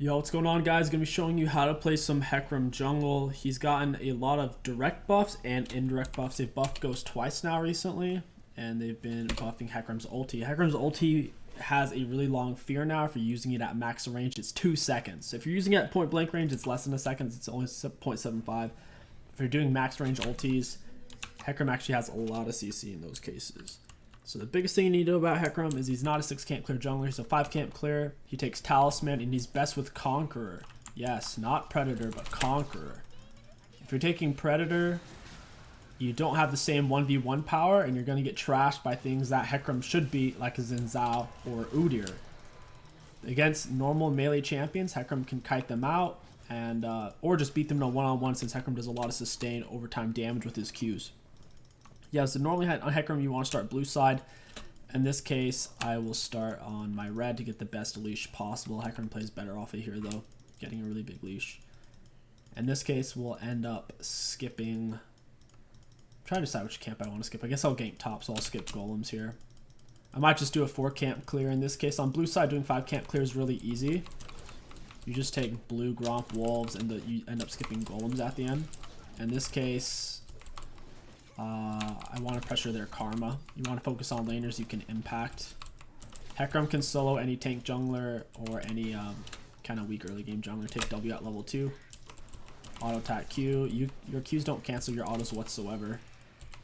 Yo, what's going on, guys? Gonna be showing you how to play some Hecarim Jungle. He's gotten a lot of direct buffs and indirect buffs. They've buffed Ghost twice now recently, and they've been buffing Hecarim's ulti. Hecarim's ulti has a really long fear now. If you're using it at max range, it's 2 seconds. If you're using it at point blank range, it's less than a second. It's only 0.75. If you're doing max range ultis, Hecarim actually has a lot of CC in those cases. So the biggest thing you need to know about Hecarim is he's not a 6 camp clear jungler, he's a 5 camp clear. He takes Talisman and he's best with Conqueror. Yes, not Predator, but Conqueror. If you're taking Predator, you don't have the same 1v1 power and you're going to get trashed by things that Hecarim should beat, like a Xin Zhao or Udyr. Against normal melee champions, Hecarim can kite them out and or just beat them in a one-on-one, since Hecarim does a lot of sustained overtime damage with his Qs. Yeah, so normally on Hecarim you want to start blue side. In this case, I will start on my red to get the best leash possible. Hecarim plays better off of here though, getting a really big leash. In this case, we'll end up skipping. I'm trying to decide which camp I want to skip. I guess I'll gank top, so I'll skip golems here. I might just do a 4 camp clear in this case. On blue side, doing 5 camp clear is really easy. You just take blue Gromp wolves and you end up skipping golems at the end. In this case, I want to pressure their karma. You want to focus on laners you can impact. Hecarim can solo any tank jungler or any kind of weak early game jungler. Take W at level 2. Auto attack Q. Your Qs don't cancel your autos whatsoever.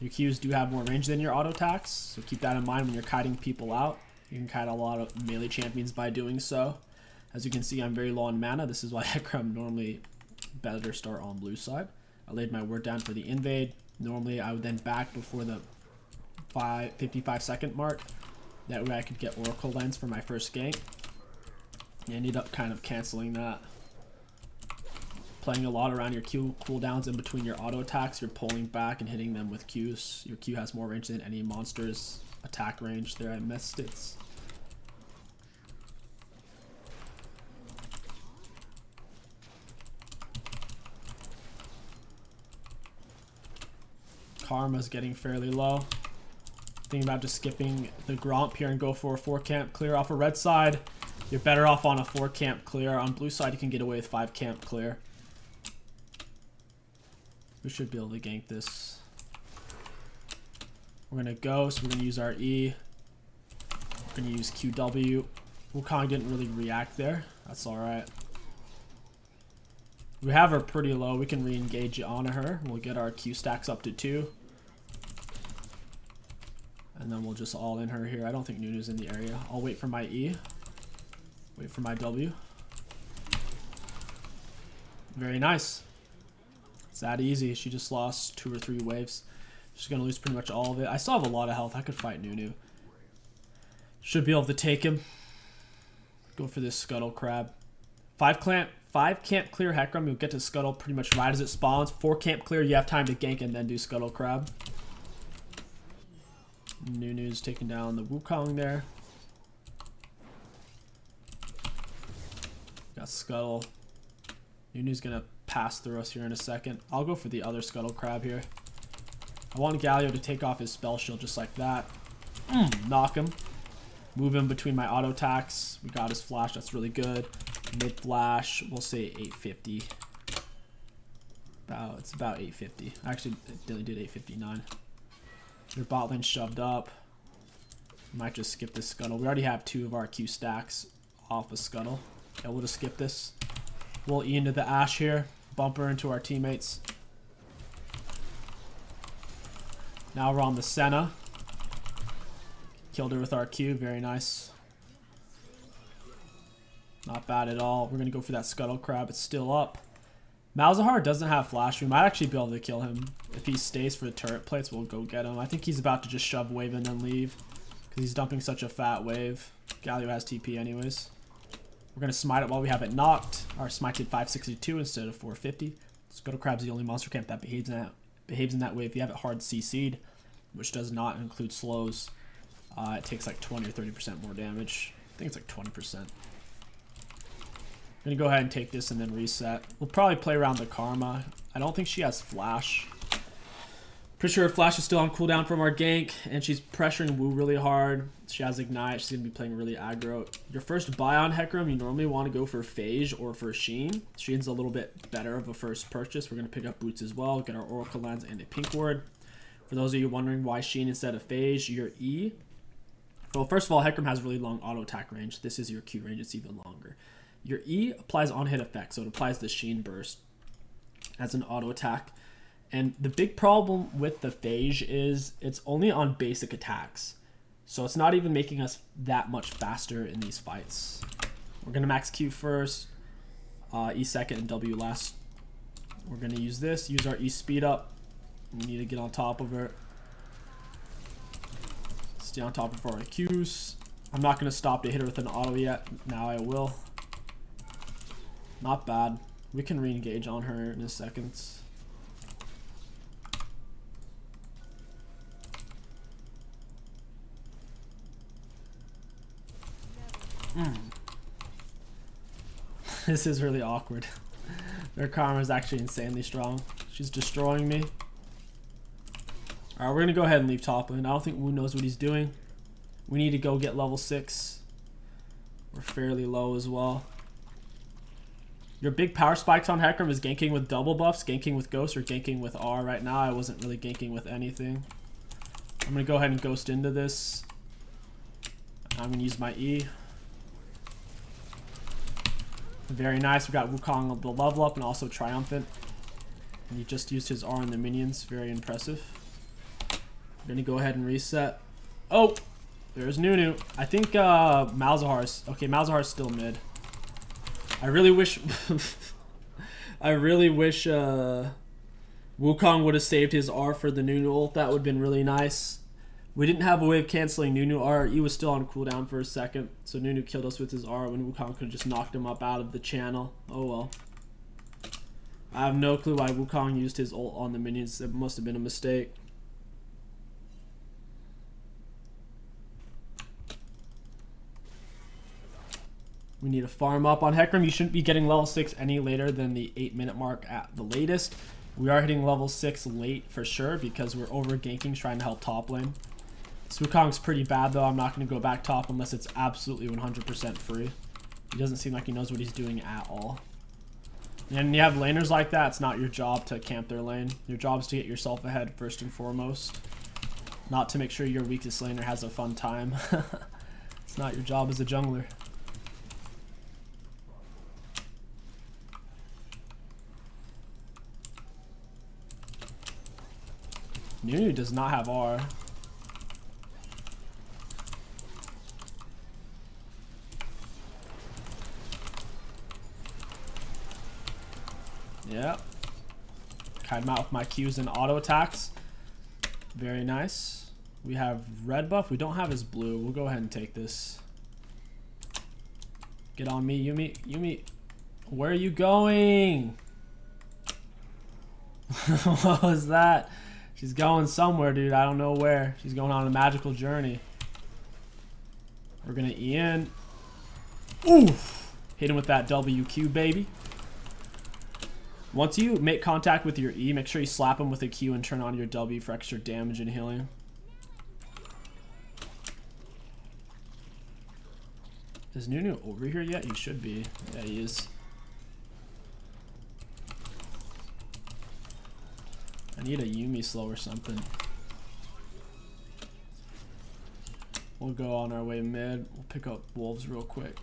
Your Qs do have more range than your auto attacks, so keep that in mind when you're kiting people out. You can kite a lot of melee champions by doing so. As you can see, I'm very low on mana. This is why Hecarim normally better start on blue side. I laid my word down for the invade. Normally, I would then back before the 55-second mark. That way I could get Oracle Lens for my first gank. You ended up kind of canceling that. Playing a lot around your Q cooldowns in between your auto attacks. You're pulling back and hitting them with Qs. Your Q has more range than any monster's attack range. There, I missed it. Karma's getting fairly low. Thinking about just skipping the Gromp here and go for a 4 camp clear off a red side. You're better off on a 4 camp clear. On blue side, you can get away with 5 camp clear. We should be able to gank this. We're gonna go, so we're gonna use our E. We're gonna use QW. Wukong didn't really react there. That's alright. We have her pretty low. We can re-engage onto her. We'll get our Q stacks up to 2. And then we'll just all in her here. I don't think Nunu's in the area. I'll wait for my E. Wait for my W. Very nice. It's that easy. She just lost 2 or 3 waves. She's going to lose pretty much all of it. I still have a lot of health. I could fight Nunu. Should be able to take him. Go for this Scuttle Crab. 5 camp clear Hecarim. You'll get to Scuttle pretty much right as it spawns. 4 camp clear, you have time to gank and then do Scuttle Crab. Nunu's taking down the Wukong there. Got Scuttle. Nunu's gonna pass through us here in a second. I'll go for the other Scuttle Crab here. I want Galio to take off his spell shield just like that. Knock him. Move him between my auto attacks. We got his flash, that's really good. Mid flash, we'll say 850. It's about 850. Actually, it did 859. Your bot lane shoved up. Might just skip this Scuttle. We already have 2 of our Q stacks off of Scuttle. Yeah, we'll just skip this. We'll E into the Ashe here. Bumper into our teammates. Now we're on the Senna. Killed her with our Q. Very nice. Not bad at all. We're going to go for that Scuttle Crab. It's still up. Malzahar doesn't have flash. We might actually be able to kill him. If he stays for the turret plates, we'll go get him. I think he's about to just shove wave and then leave, because he's dumping such a fat wave. Galio has TP anyways. We're going to smite it while we have it knocked. Our smite did 562 instead of 450. Scuttle Crab's the only monster camp that behaves in that way if you have it hard CC'd, which does not include slows. It takes like 20 or 30% more damage. I think it's like 20%. I'm gonna go ahead and take this and then reset. We'll probably play around the Karma. I don't think she has flash. Pretty sure her flash is still on cooldown from our gank, and she's pressuring Wu really hard. She has Ignite. She's going to be playing really aggro. Your first buy on Hecarim, you normally want to go for Phage or for Sheen. Sheen's a little bit better of a first purchase. We're going to pick up Boots as well, get our Oracle Lens and a Pink Ward. For those of you wondering why Sheen instead of Phage, your E. Well, first of all, Hecarim has really long auto attack range. This is your Q range. It's even longer. Your E applies on-hit effect, so it applies the Sheen Burst as an auto attack. And the big problem with the Phage is it's only on basic attacks. So it's not even making us that much faster in these fights. We're going to max Q first, E second, and W last. We're going to use this, use our E speed up. We need to get on top of her. Stay on top of our Qs. I'm not going to stop to hit her with an auto yet. Now I will. Not bad. We can re-engage on her in a second. This is really awkward. Their karma is actually insanely strong. She's destroying me. Alright, we're going to go ahead and leave top lane. I don't think Wu knows what he's doing. We need to go get level 6. We're fairly low as well. Your big power spikes on Hecarim is ganking with double buffs, ganking with Ghost, or ganking with R. Right now, I wasn't really ganking with anything. I'm going to go ahead and Ghost into this. I'm going to use my E. Very nice. We got Wukong the level up and also Triumphant. And he just used his R on the minions. Very impressive. We're going to go ahead and reset. Oh! There's Nunu. I think Malzahar's... Okay, Malzahar's still mid. I really wish... I really wish Wukong would have saved his R for the Nunu ult. That would have been really nice. We didn't have a way of canceling Nunu. Our E was still on cooldown for a second. So Nunu killed us with his R when Wukong could have just knocked him up out of the channel. Oh well. I have no clue why Wukong used his ult on the minions. It must have been a mistake. We need to farm up on Hecarim. You shouldn't be getting level 6 any later than the 8-minute mark at the latest. We are hitting level 6 late for sure because we're over ganking trying to help top lane. Wukong's pretty bad though. I'm not going to go back top unless it's absolutely 100% free. He doesn't seem like he knows what he's doing at all. And when you have laners like that, it's not your job to camp their lane. Your job is to get yourself ahead first and foremost. Not to make sure your weakest laner has a fun time. It's not your job as a jungler. Nunu does not have R. Yep. Kite him out with my Qs and auto attacks. Very nice. We have red buff. We don't have his blue. We'll go ahead and take this. Get on me, Yuumi. Yuumi, where are you going? What was that? She's going somewhere, dude. I don't know where. She's going on a magical journey. We're going to E in. Oof! Hit him with that WQ, baby. Once you make contact with your E, make sure you slap him with a Q and turn on your W for extra damage and healing. Is Nunu over here yet? He should be. Yeah, he is. I need a Yuumi slow or something. We'll go on our way mid. We'll pick up wolves real quick.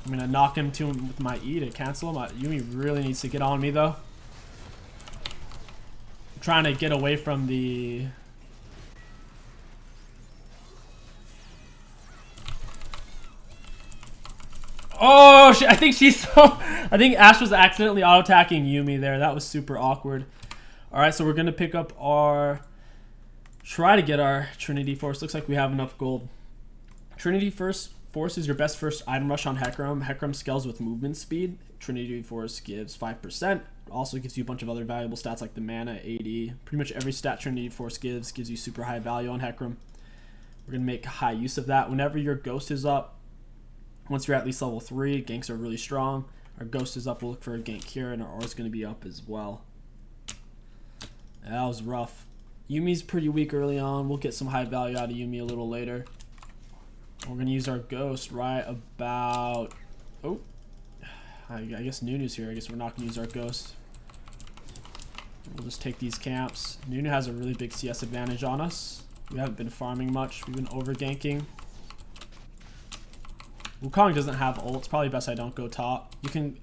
I'm gonna knock him to him with my E to cancel him. Yuumi really needs to get on me though. I'm trying to get away from the... Oh shit! I think she's so. I think Ash was accidentally auto attacking Yuumi there. That was super awkward. All right, so we're gonna pick up our. Try to get our Trinity Force. Looks like we have enough gold. Trinity Force is your best first item rush on Hecarim. Hecarim scales with movement speed. Trinity Force gives 5%. Also gives you a bunch of other valuable stats like the mana, AD. Pretty much every stat Trinity Force gives you super high value on Hecarim. We're gonna make high use of that. Whenever your ghost is up, Once you're at least level 3, ganks are really strong. Our ghost is up, we'll look for a gank here, and our aura is going to be up as well. That was rough. Yumi's pretty weak early on. We'll get some high value out of Yumi a little later. We're going to use our ghost right about... Oh, I guess Nunu's here. I guess we're not going to use our ghost. We'll just take these camps. Nunu has a really big CS advantage on us. We haven't been farming much. We've been over ganking. Wukong doesn't have ult. It's probably best I don't go top. You can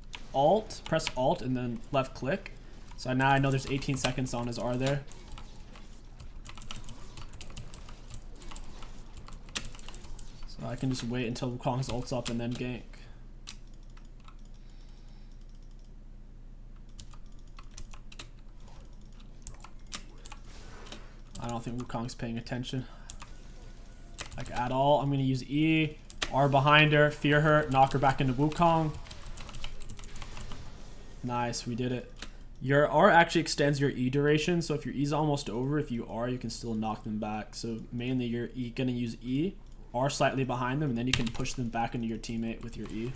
press alt, and then left click. So now I know there's 18 seconds on his R there. So I can just wait until Wukong's ult's up and then gank. I don't think Wukong's paying attention. Like at all. I'm going to use E. R behind her. Fear her. Knock her back into Wukong. Nice. We did it. Your R actually extends your E duration. So if your E's almost over, if you R, you can still knock them back. So mainly you're going to use E. R slightly behind them. And then you can push them back into your teammate with your E.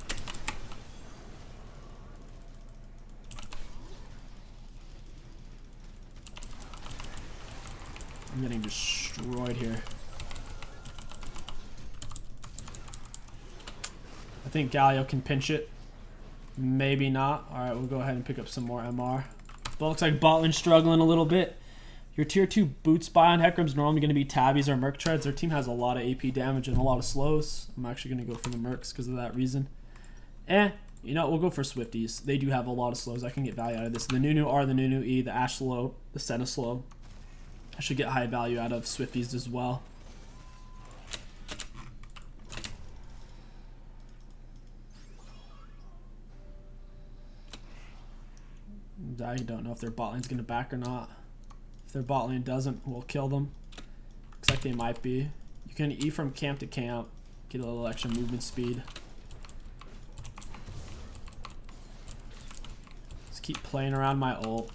I'm getting destroyed here. I think Galio can pinch it. Maybe not. Alright, we'll go ahead and pick up some more MR. But it looks like bot lane's struggling a little bit. Your tier 2 boot spy on Hecarim's normally going to be Tabbies or Merc Treads. Their team has a lot of AP damage and a lot of slows. I'm actually going to go for the Mercs because of that reason. You know, we'll go for Swifties. They do have a lot of slows. I can get value out of this. The Nunu R, the Nunu E, the Ashe slow, the Senna slow. I should get high value out of Swifties as well. I don't know if their bot lane's going to back or not. If their bot lane doesn't, we'll kill them. Looks like they might be. You can E from camp to camp. Get a little extra movement speed. Just keep playing around my ult.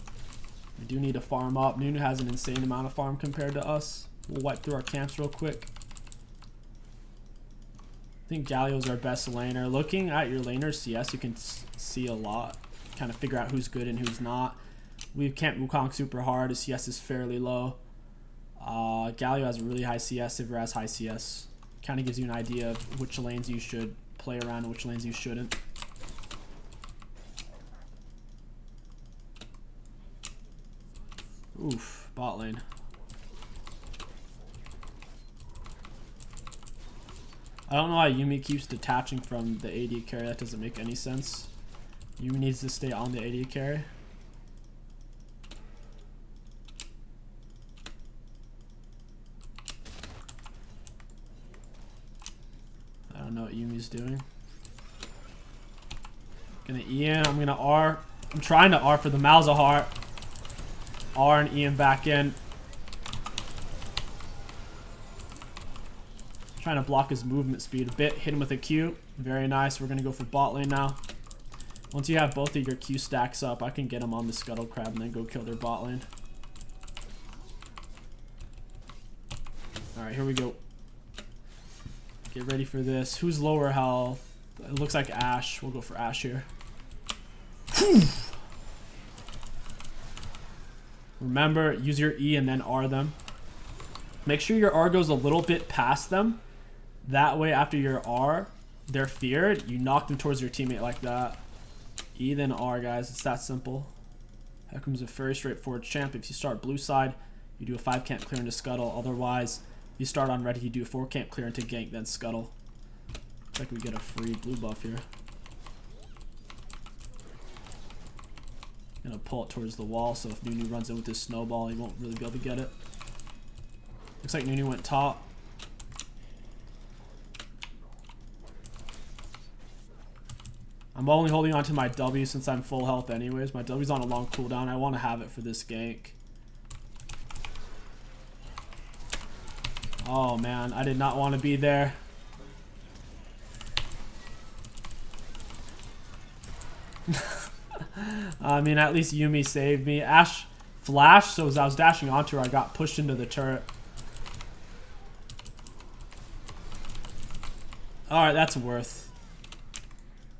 We do need to farm up. Nunu has an insane amount of farm compared to us. We'll wipe through our camps real quick. I think Galio's our best laner. Looking at your laner's CS, you can see a lot. Kind of figure out who's good and who's not. We've camped Wukong super hard. His CS is fairly low. Galio has a really high CS. Sivir has high CS. Kind of gives you an idea of which lanes you should play around and which lanes you shouldn't. Oof, bot lane. I don't know why Yuumi keeps detaching from the AD carry. That doesn't make any sense. Yuumi needs to stay on the AD carry. I don't know what Yumi's doing. Gonna E in. I'm gonna R. I'm trying to R for the Malzahar. R and Ian back in. Trying to block his movement speed a bit. Hit him with a Q. Very nice. We're going to go for bot lane now. Once you have both of your Q stacks up, I can get them on the Scuttle Crab and then go kill their bot lane. Alright, here we go. Get ready for this. Who's lower health? It looks like Ashe. We'll go for Ashe here. Remember, use your E and then R them. Make sure your R goes a little bit past them. That way, after your R, they're feared. You knock them towards your teammate like that. E then R, guys. It's that simple. Hecarim's a very straightforward champ. If you start blue side, you do a 5 camp clear into Scuttle. Otherwise, if you start on red, you do a 4 camp clear into gank, then Scuttle. Looks like we get a free blue buff here. Gonna pull it towards the wall, so if Nunu runs in with his snowball, he won't really be able to get it. Looks like Nunu went top. I'm only holding on to my W since I'm full health anyways. My W's on a long cooldown. I want to have it for this gank. Oh man, I did not want to be there. I mean, at least Yuumi saved me. Ashe flashed, so as I was dashing onto her, I got pushed into the turret. Alright, that's worth.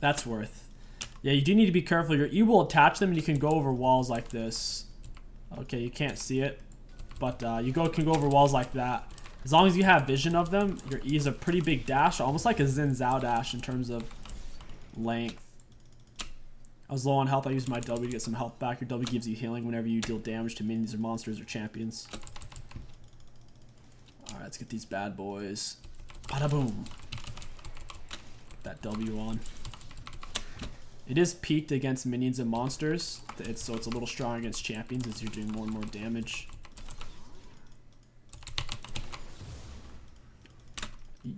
That's worth. Yeah, you do need to be careful. Your E will attach them and you can go over walls like this. Okay, you can't see it. But you can go over walls like that. As long as you have vision of them, your E is a pretty big dash. Almost like a Xin Zhao dash in terms of length. I was low on health. I used my W to get some health back. Your W gives you healing whenever you deal damage to minions or monsters or champions. Alright, let's get these bad boys. Bada boom. Get that W on. It is peaked against minions and monsters. So it's a little strong against champions as you're doing more and more damage.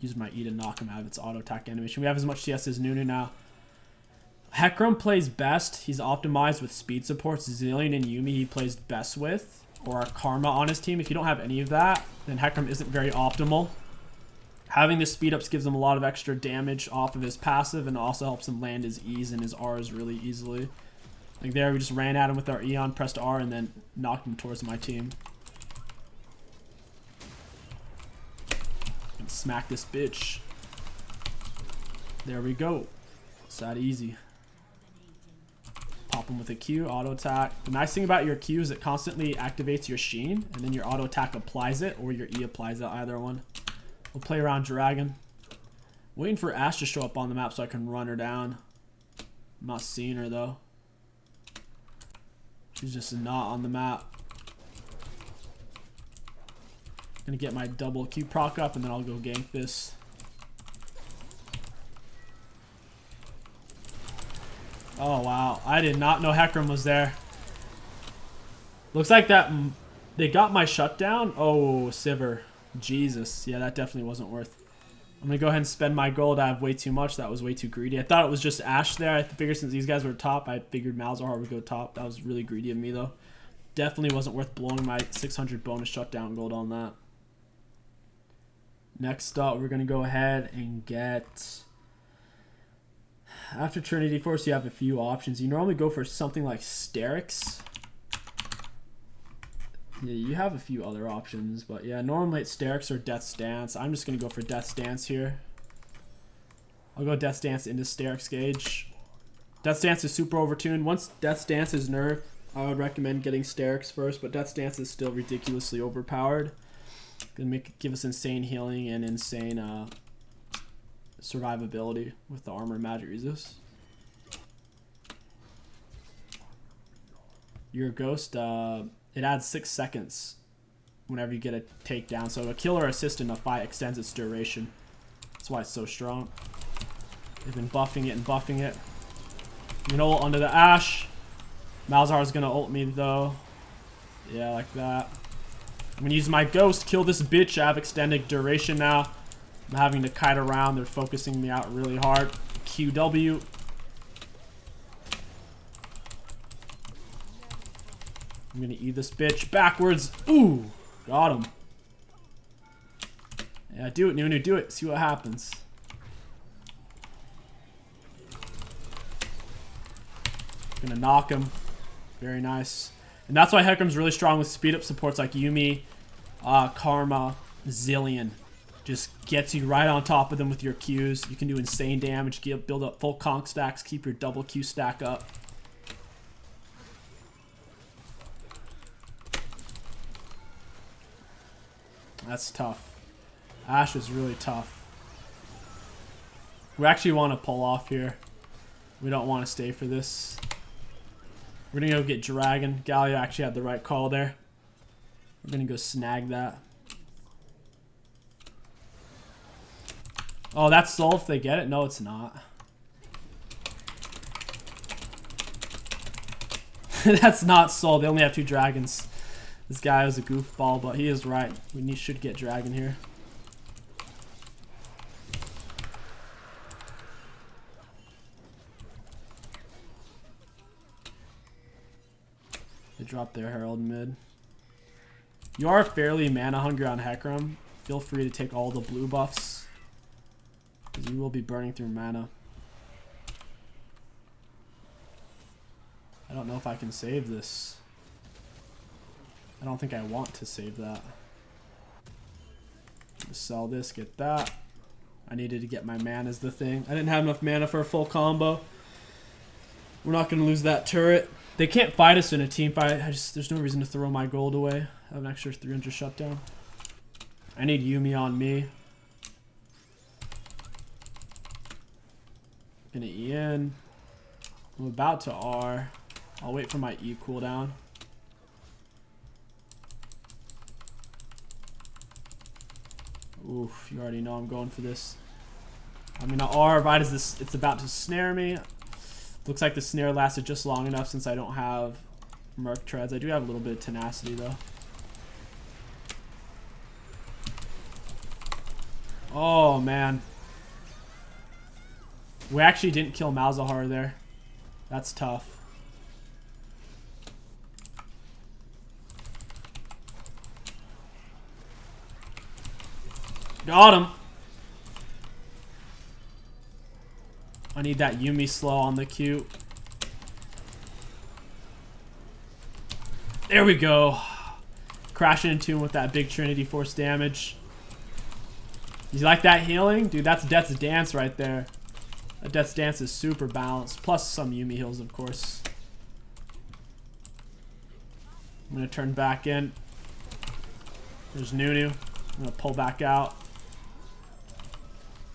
Use my E to knock him out of its auto attack animation. We have as much CS as Nunu now. Hecarim plays best. He's optimized with speed supports. Zilean and Yuumi he plays best with. Or Karma on his team. If you don't have any of that, then Hecarim isn't very optimal. Having the speed ups gives him a lot of extra damage off of his passive and also helps him land his E's and his R's really easily. Like there, we just ran at him with our Eon, pressed R, and then knocked him towards my team. And smack this bitch. There we go. It's that easy. Pop him with a Q, auto attack. The nice thing about your Q is it constantly activates your Sheen, and then your auto attack applies it, or your E applies it, either one. We'll play around Dragon. Waiting for Ashe to show up on the map so I can run her down. I'm not seeing her though. She's just not on the map. Gonna get my double Q proc up and then I'll go gank this. Oh wow, I did not know Hecarim was there. Looks like that they got my shutdown. Oh, Sivir. Jesus. Yeah, that definitely wasn't worth. I'm gonna go ahead and spend my gold. I have way too much. That was way too greedy. I thought it was just Ashe there. I figured since these guys were top, I figured Malzahar would go top. That was really greedy of me though. Definitely wasn't worth blowing my 600 bonus shutdown gold on that. Next up, we're gonna go ahead and get... After Trinity Force, you have a few options. You normally go for something like Sterix. Yeah, you have a few other options, but yeah, normally it's Sterix or Death's Dance. I'm just going to go for Death's Dance here. I'll go Death's Dance into Sterix gauge. Death's Dance is super overtuned. Once Death's Dance is nerfed, I would recommend getting Sterix first, but Death's Dance is still ridiculously overpowered. Gonna give us insane healing and insane survivability with the armor and magic resist. Your ghost, it adds 6 seconds whenever you get a takedown. So a kill or assist in a fight extends its duration. That's why it's so strong. They've been buffing it and buffing it. I'm gonna ult onto the Ashe. Malzahar's gonna ult me though. Yeah, like that. I'm gonna use my ghost, kill this bitch. I have extended duration now. I'm having to kite around. They're focusing me out really hard. QW. I'm gonna eat this bitch backwards. Ooh, got him. Yeah, do it, Nunu, do it. See what happens. Gonna knock him. Very nice. And that's why Hecarim's really strong with speed up supports like Yuumi, Karma, Zilean. Just gets you right on top of them with your Qs. You can do insane damage, build up full conk stacks, keep your double Q stack up. That's tough. Ashe is really tough. We actually want to pull off here. We don't want to stay for this. We're going to go get Dragon. Galio actually had the right call there. We're going to go snag that. Oh, that's soul if they get it? No, it's not. That's not soul. They only have 2 dragons. This guy was a goofball, but he is right. We should get Dragon here. They dropped their Herald mid. You are fairly mana hungry on Hecarim. Feel free to take all the blue buffs, because you will be burning through mana. I don't know if I can save this. I don't think I want to save that. Just sell this, get that. I needed to get my mana is the thing. I didn't have enough mana for a full combo. We're not going to lose that turret. They can't fight us in a team fight. There's no reason to throw my gold away. I have an extra 300 shutdown. I need Yuumi on me. Gonna E in. I'm about to R. I'll wait for my E cooldown. Oof, you already know I'm going for this. I'm gonna R right as this it's about to snare me. Looks like the snare lasted just long enough since I don't have Merc Treads. I do have a little bit of tenacity though. Oh man. We actually didn't kill Malzahar there. That's tough. Got him. I need that Yuumi slow on the Q. There we go. Crashing into him with that big Trinity Force damage. You like that healing? Dude, that's Death's Dance right there. That Death's Dance is super balanced. Plus some Yuumi heals, of course. I'm going to turn back in. There's Nunu. I'm going to pull back out.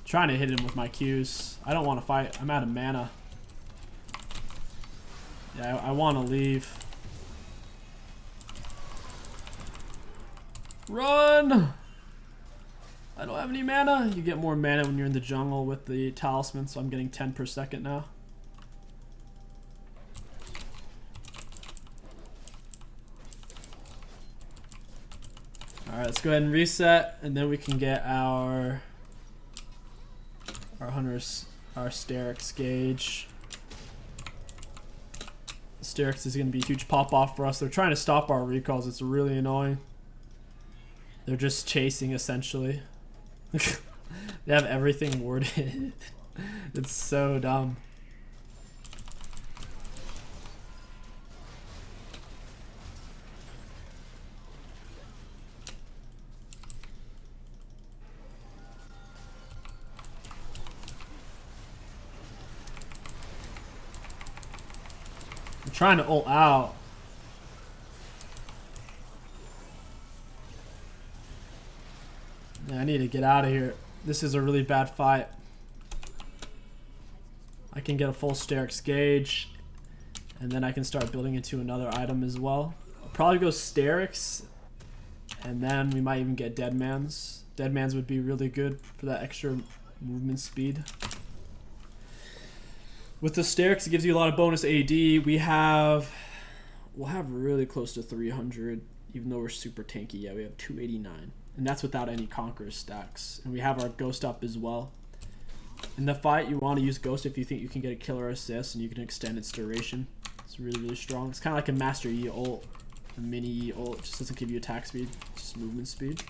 Trying to hit him with my Qs. I don't want to fight. I'm out of mana. Yeah, I want to leave. Run! I don't have any mana. You get more mana when you're in the jungle with the talisman, so I'm getting 10 per second now. Alright, let's go ahead and reset, and then we can get our hunters, our Sterix gauge. Sterix is going to be a huge pop-off for us. They're trying to stop our recalls. It's really annoying. They're just chasing, essentially. They have everything warded. It's so dumb. I'm trying to ult out. Yeah, I need to get out of here. This is a really bad fight. I can get a full Sterix gauge, and then I can start building into another item as well. I'll probably go Sterix, and then we might even get Deadman's. Deadman's would be really good for that extra movement speed. With the Sterix, it gives you a lot of bonus AD. We'll have really close to 300, even though we're super tanky. Yeah, we have 289. And that's without any Conqueror stacks. And we have our Ghost up as well. In the fight, you want to use Ghost if you think you can get a killer assist and you can extend its duration. It's really, really strong. It's kind of like a Master Yi ult, a mini Yi ult. It just doesn't give you attack speed, just movement speed.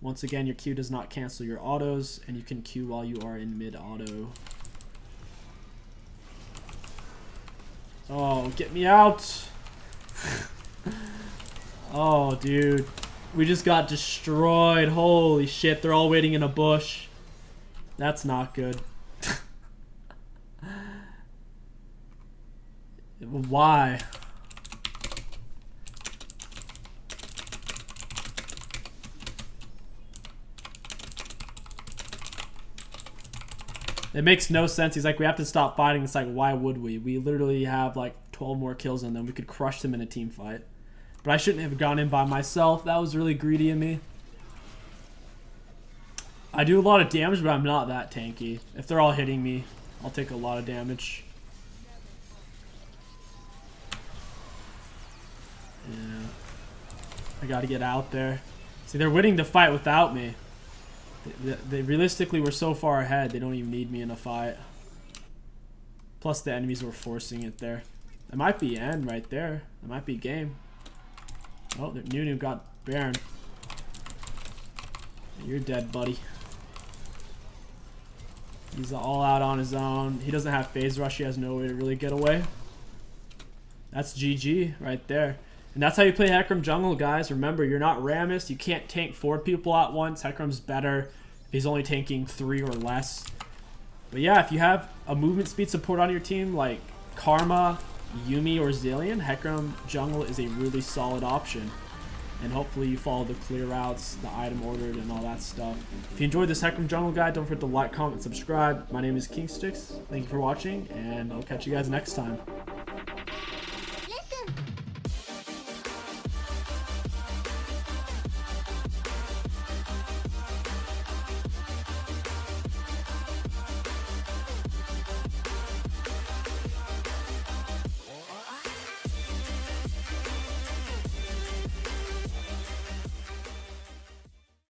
Once again, your Q does not cancel your autos, and you can Q while you are in mid-auto. Oh, get me out! Oh, dude. We just got destroyed. Holy shit, they're all waiting in a bush. That's not good. Why? It makes no sense. He's like, we have to stop fighting. It's like, why would we? We literally have like 12 more kills in them. We could crush them in a team fight. But I shouldn't have gone in by myself. That was really greedy of me. I do a lot of damage, but I'm not that tanky. If they're all hitting me, I'll take a lot of damage. Yeah. I gotta get out there. See, they're winning the fight without me. They realistically were so far ahead, they don't even need me in a fight. Plus the enemies were forcing it there. It might be end right there. It might be game. Oh, Nunu got Baron. You're dead, buddy. He's all out on his own. He doesn't have phase rush. He has no way to really get away. That's GG right there. And that's how you play Hecarim Jungle, guys. Remember, you're not Rammus. You can't tank 4 people at once. Hecarim's better if he's only tanking 3 or less. But yeah, if you have a movement speed support on your team like Karma, Yuumi, or Zilean, Hecarim Jungle is a really solid option. And hopefully you follow the clear routes, the item ordered, and all that stuff. If you enjoyed this Hecarim Jungle guide, don't forget to like, comment, and subscribe. My name is KingStix. Thank you for watching, and I'll catch you guys next time.